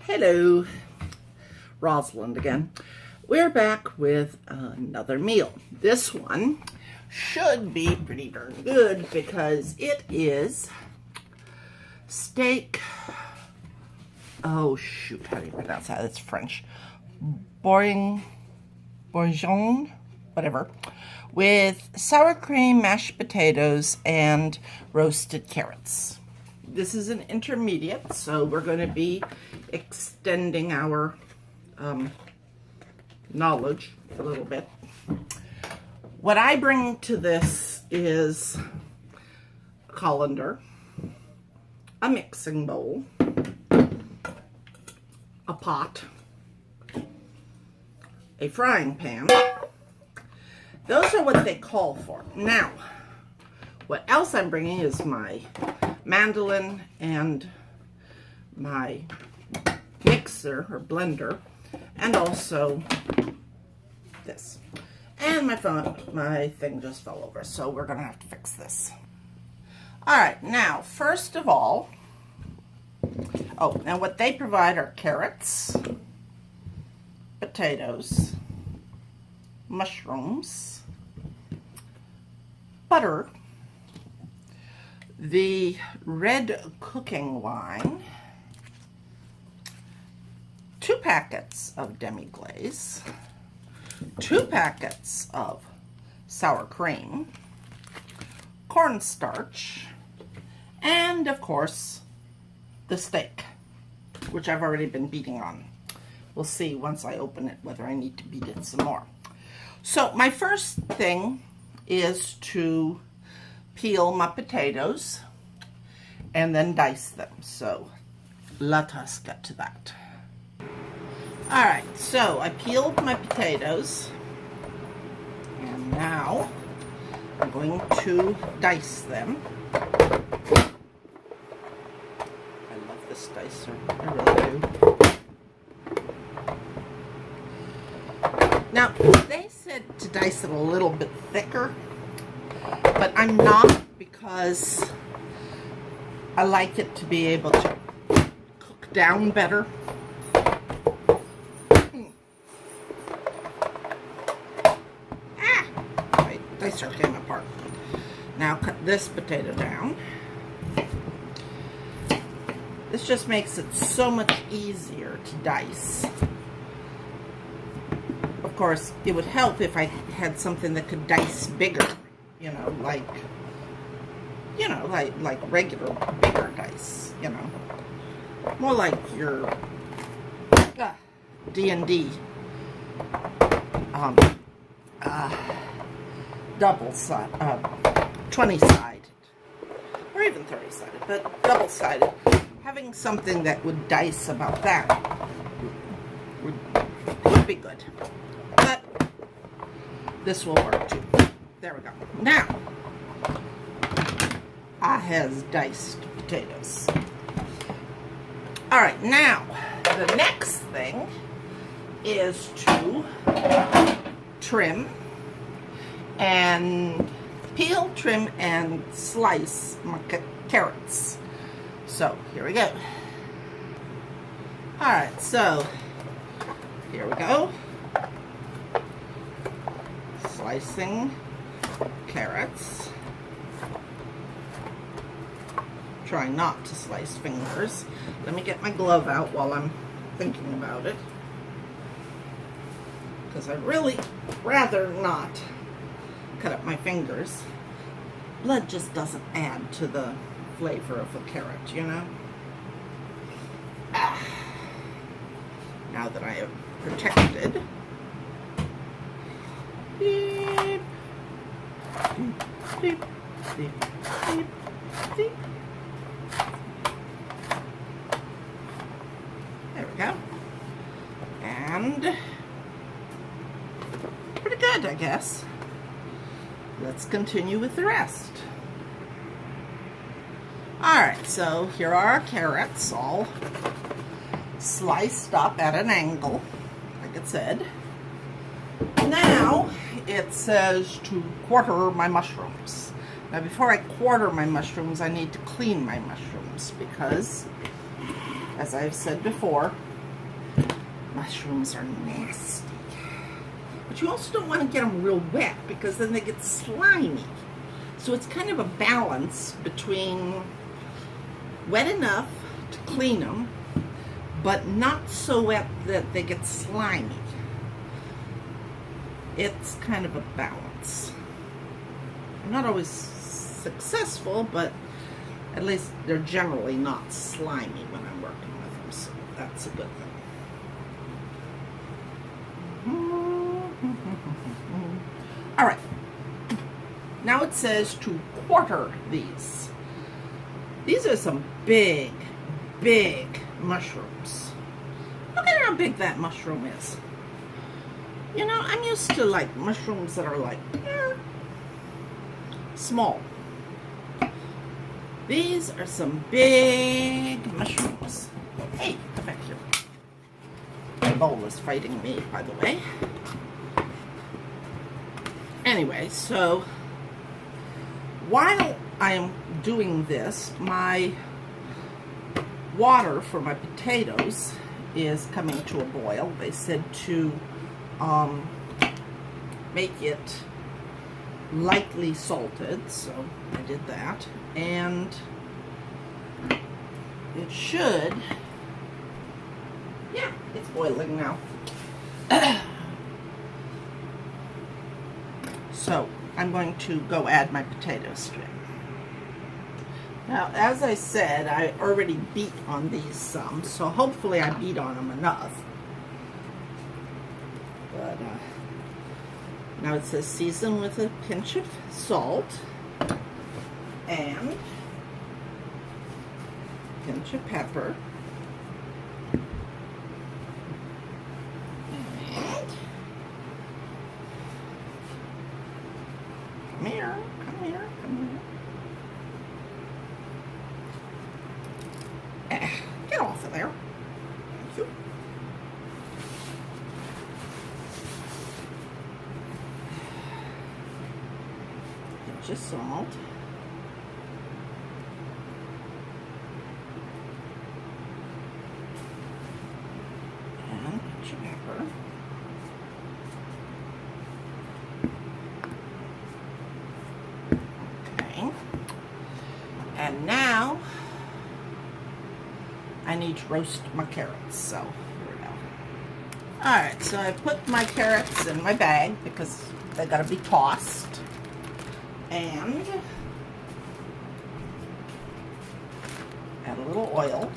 Hello, Rosalind again. We're back with another meal. This one should be pretty darn good because it is steak. Oh shoot, how do you pronounce that? It's French. Bourguignon, whatever, with sour cream, mashed potatoes, and roasted carrots. This is an intermediate, so we're going to be extending our knowledge a little bit. What I bring to this is a colander, a mixing bowl, a pot, a frying pan. Those are what they call for. Now, what else I'm bringing is my mandolin and my mixer or blender, and also this. And my thing just fell over, so we're gonna have to fix this. All right, now first of all, now what they provide are carrots, potatoes, mushrooms, butter, the red cooking wine, 2 packets of demi-glace, 2 packets of sour cream, cornstarch, and of course the steak, which I've already been beating on. We'll see once I open it whether I need to beat it some more. So my first thing is to peel my potatoes and then dice them. So let us get to that. All right, so I peeled my potatoes, and now I'm going to dice them. I love this dicer, I really do. Now, they said to dice it a little bit thicker, but I'm not, because I like it to be able to cook down better. My dicer came apart. Now cut this potato down. This just makes it so much easier to dice. Of course, it would help if I had something that could dice bigger, like regular bigger dice, more like your D&D double side, 20-sided, or even 30-sided, but double-sided. Having something that would dice about that would be good. But this will work too. There we go. Now, I has diced potatoes. All right, now the next thing is to trim and peel, trim, and slice my carrots. So here we go. All right, so here we go. Slicing carrots. Try not to slice fingers. Let me get my glove out while I'm thinking about it, because I'd really rather not cut up my fingers. Blood just doesn't add to the flavor of a carrot, Now that I have protected. Beep, beep, beep, beep, beep, beep. There we go. And pretty good, I guess. Let's continue with the rest. Alright, so here are our carrots, all sliced up at an angle, like it said. Now, it says to quarter my mushrooms. Now, before I quarter my mushrooms, I need to clean my mushrooms because, as I've said before, mushrooms are nasty. But you also don't want to get them real wet because then they get slimy. So it's kind of a balance between wet enough to clean them, but not so wet that they get slimy. It's kind of a balance. I'm not always successful, but at least they're generally not slimy when I'm working with them, so that's a good thing. All right, now it says to quarter these. These are some big, big mushrooms. Look at how big that mushroom is. You know, I'm used to like mushrooms that are like small. These are some big mushrooms. Hey, come back here. My bowl is fighting me, by the way. Anyway, so while I am doing this, my water for my potatoes is coming to a boil. They said to make it lightly salted, so I did that, and it should, yeah, it's boiling now. So I'm going to go add my potatoes to it. Now, as I said, I already beat on these some, so hopefully I beat on them enough. But now it says season with a pinch of salt and a pinch of pepper. And come here, come here, come here. Get off of there. Thank you. Pinch of salt. And pinch of pepper. Okay. And now I need to roast my carrots, so here we go. Alright, so I put my carrots in my bag because they gotta be tossed. And add a little oil.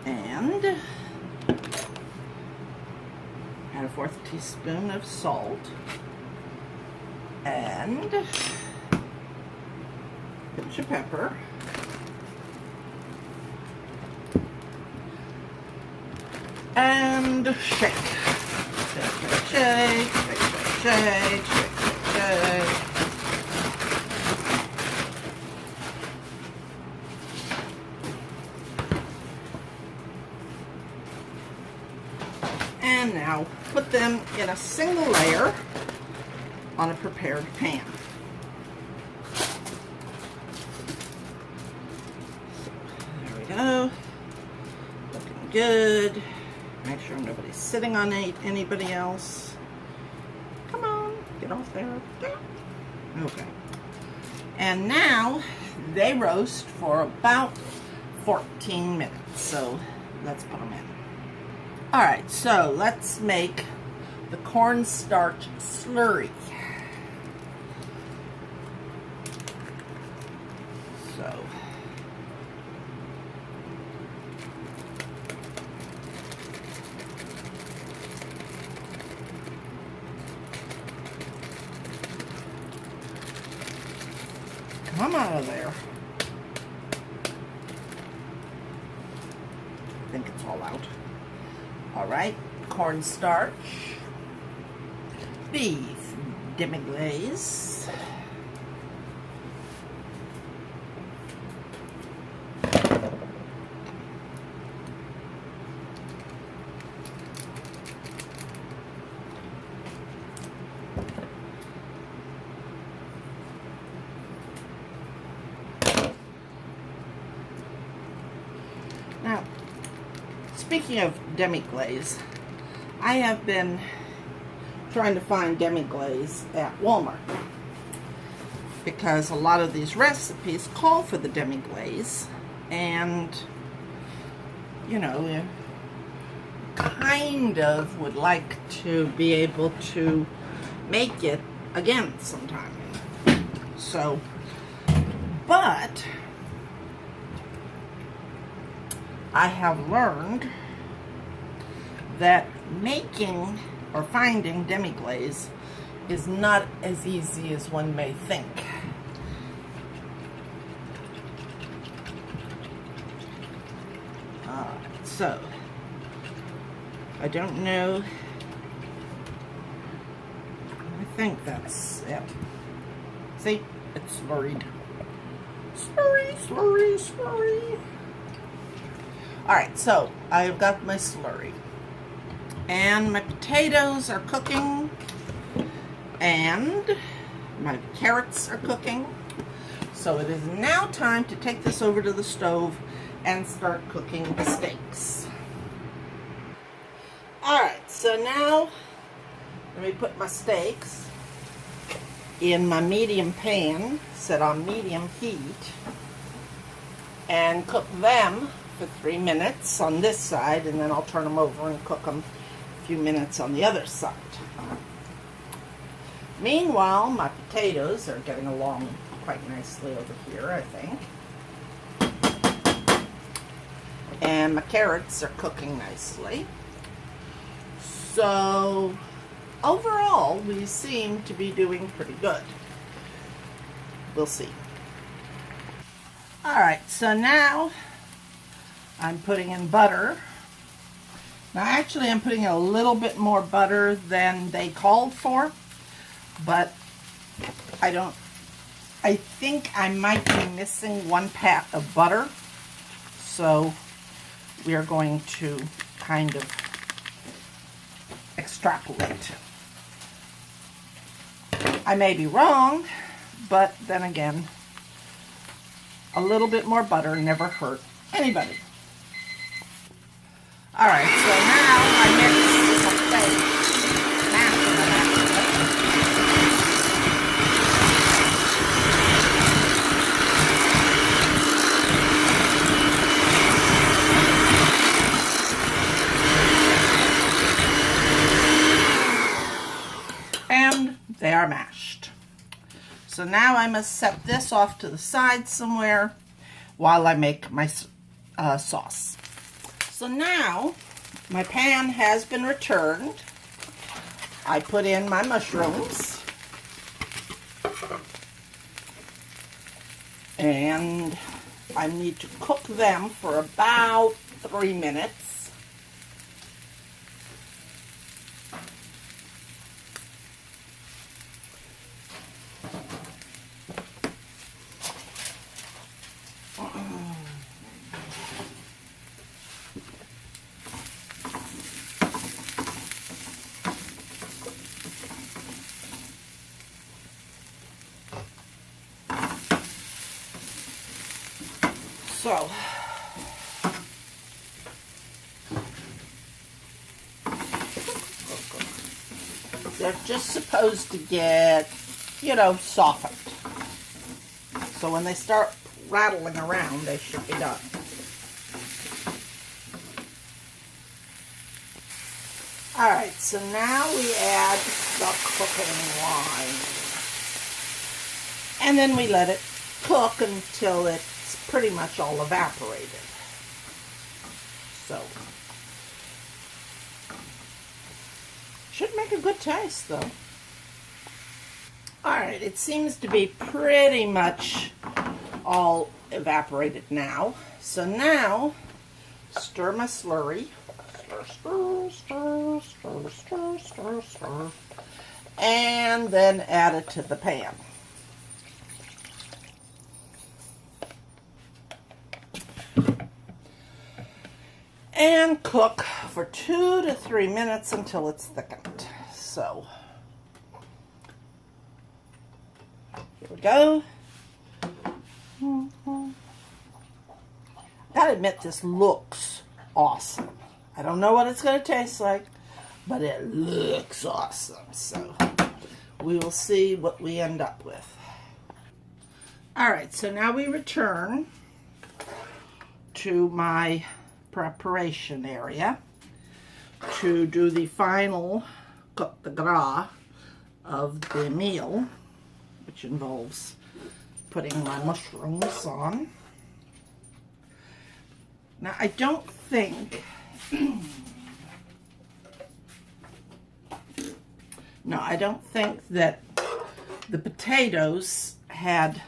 And add a 1/4 teaspoon of salt. And pinch of pepper. And shake. Shake, shake, shake, shake, shake, shake, shake. And now put them in a single layer on a prepared pan. There we go. Looking good. Make sure nobody's sitting on anybody else. Come on, get off there. Okay. And now they roast for about 14 minutes. So let's put them in. All right, so let's make the cornstarch slurry. So come out of there. I think it's all out. All right, cornstarch, beef demi-glace, speaking of demi-glaze, I have been trying to find demi-glaze at Walmart because a lot of these recipes call for the demi-glaze, and you know, kind of would like to be able to make it again sometime. So, but I have learned that making or finding demi-glaze is not as easy as one may think. So, I don't know. I think that's it. See, it's slurried. Slurry, slurry, slurry. Alright, so I've got my slurry. And my potatoes are cooking. And my carrots are cooking. So it is now time to take this over to the stove and start cooking the steaks. Alright, so now let me put my steaks in my medium pan, set on medium heat, and cook them for 3 minutes on this side, and then I'll turn them over and cook them a few minutes on the other side. Meanwhile, my potatoes are getting along quite nicely over here, I think. And my carrots are cooking nicely. So, overall, we seem to be doing pretty good. We'll see. Alright, so now I'm putting in butter. Now, actually, I'm putting a little bit more butter than they called for, but I think I might be missing 1 pat of butter, so we are going to kind of extrapolate. I may be wrong, but then again, a little bit more butter never hurt anybody. Alright, so now I mix my steak. And they are mashed. So now I must set this off to the side somewhere while I make my sauce. So now my pan has been returned. I put in my mushrooms. And I need to cook them for about 3 minutes. So, they're just supposed to get, you know, softened. So when they start rattling around, they should be done. Alright, so now we add the cooking wine. And then we let it cook until it's pretty much all evaporated. So, should make a good taste though. Alright, it seems to be pretty much all evaporated now. So now, stir my slurry. Stir, stir, stir, stir, stir, stir. And then add it to the pan. And cook for 2 to 3 minutes until it's thickened. So, here we go. Gotta admit, this looks awesome. I don't know what it's going to taste like, but it looks awesome. So we will see what we end up with. All right, so now we return to my preparation area to do the final coup de grace of the meal, which involves putting my mushrooms on. Now, I don't think, that the potatoes had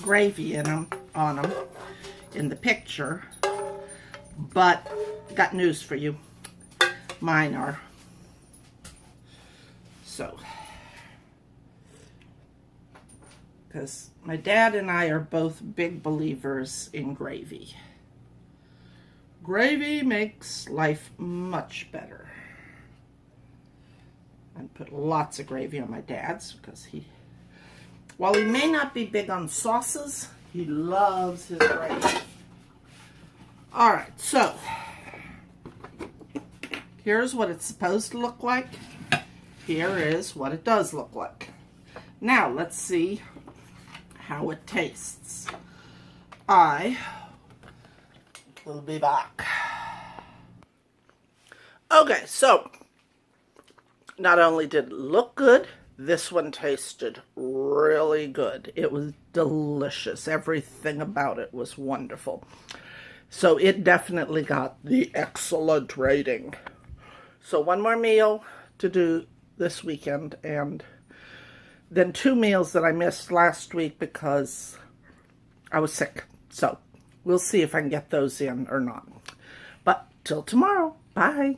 gravy in them, on them, in the picture, but got news for you. Mine are. So, because my dad and I are both big believers in gravy. Gravy makes life much better. I put lots of gravy on my dad's because while he may not be big on sauces, he loves his gravy. All right, so here's what it's supposed to look like. Here is what it does look like. Now, let's see how it tastes. I will be back. Okay, so not only did it look good, this one tasted really good. It was delicious. Everything about it was wonderful. So it definitely got the excellent rating. So one more meal to do this weekend, and then 2 meals that I missed last week because I was sick. So we'll see if I can get those in or not. But till tomorrow. Bye.